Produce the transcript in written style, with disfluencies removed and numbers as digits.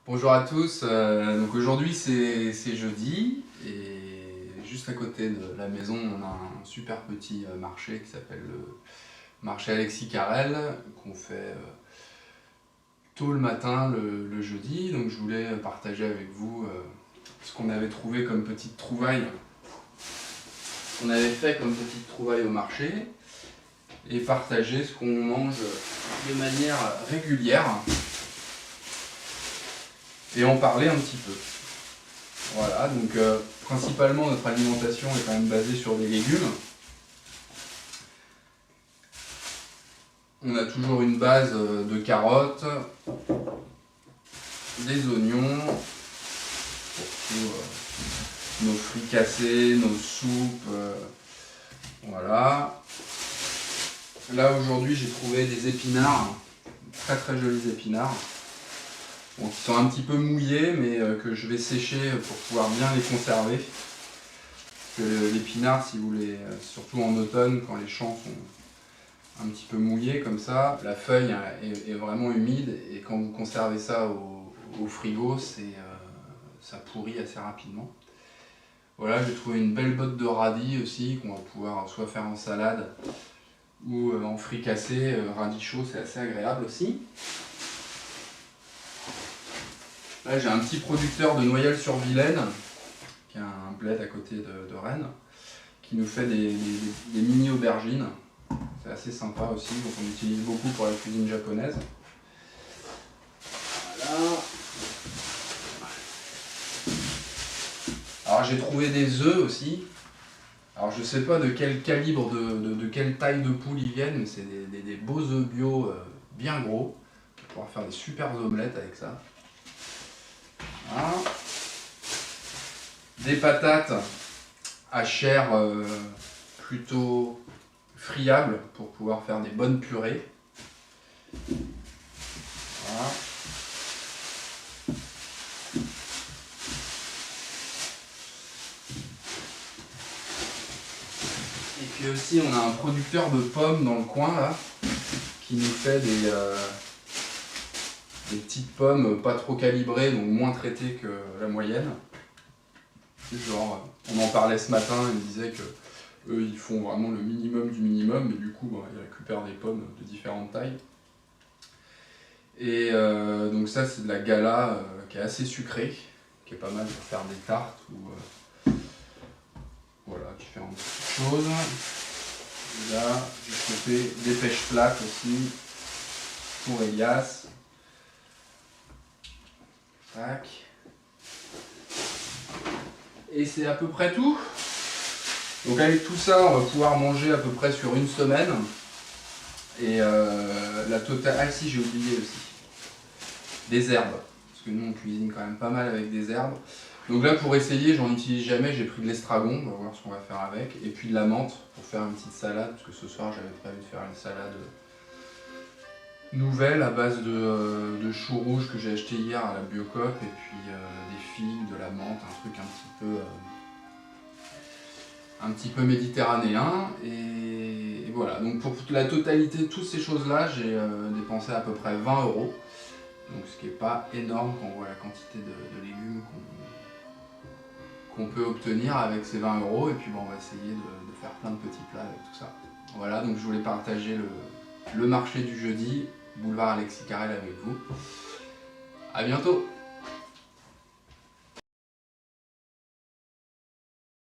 Bonjour à tous, donc aujourd'hui c'est jeudi et juste à côté de la maison on a un super petit marché qui s'appelle le marché Alexis Carrel qu'on fait tôt le matin le jeudi. Donc je voulais partager avec vous ce qu'on avait trouvé comme petite trouvaille, qu'on avait fait comme petite trouvaille au marché, et partager ce qu'on mange de manière régulière et en parler un petit peu. Voilà, donc principalement notre alimentation est quand même basée sur des légumes. On a toujours une base de carottes, des oignons, pour tous nos fricassés, nos soupes, voilà. Là aujourd'hui j'ai trouvé des épinards, très très jolis épinards. Bon, qui sont un petit peu mouillés, mais que je vais sécher pour pouvoir bien les conserver. Parce que l'épinard, si vous voulez, surtout en automne, quand les champs sont un petit peu mouillés comme ça, la feuille est vraiment humide, et quand vous conservez ça au frigo, ça pourrit assez rapidement. Voilà, j'ai trouvé une belle botte de radis aussi, qu'on va pouvoir soit faire en salade ou en fricassé. Radis chaud, c'est assez agréable aussi. Là j'ai un petit producteur de Noyelles-sur-Vilaine, qui a un bled à côté de Rennes, qui nous fait des mini aubergines. C'est assez sympa aussi, donc on utilise beaucoup pour la cuisine japonaise. Voilà. Alors j'ai trouvé des œufs aussi. Alors je sais pas de quel calibre, de quelle taille de poule ils viennent, mais c'est des beaux œufs bio bien gros. On va pouvoir faire des super omelettes avec ça. Voilà. Des patates à chair plutôt friable pour pouvoir faire des bonnes purées. Voilà. Et puis aussi on a un producteur de pommes dans le coin là, qui nous fait des petites pommes pas trop calibrées, donc moins traitées que la moyenne. Genre, on en parlait ce matin, ils disaient que eux ils font vraiment le minimum du minimum, mais du coup ils récupèrent des pommes de différentes tailles. Et donc ça c'est de la gala qui est assez sucrée, qui est pas mal pour faire des tartes ou voilà, différentes choses. Et là j'ai chopé des pêches plates aussi pour Elias. Tac. Et c'est à peu près tout. Donc avec tout ça, on va pouvoir manger à peu près sur une semaine. Et la totale... Ah si, j'ai oublié aussi. Des herbes. Parce que nous, on cuisine quand même pas mal avec des herbes. Donc là, pour essayer, j'en utilise jamais. J'ai pris de l'estragon, on va voir ce qu'on va faire avec. Et puis de la menthe pour faire une petite salade. Parce que ce soir, j'avais prévu de faire une salade nouvelle à base de choux rouges que j'ai acheté hier à la Biocoop. Et puis des figues, de la menthe, un truc un petit peu méditerranéen, et voilà. Donc pour la totalité de toutes ces choses là, j'ai dépensé à peu près 20 €, donc ce qui n'est pas énorme quand on voit la quantité de légumes qu'on peut obtenir avec ces 20 €. Et puis bon, on va essayer de faire plein de petits plats avec tout ça. Voilà, donc je voulais partager le marché du jeudi, boulevard Alexis Carrel avec vous. A bientôt.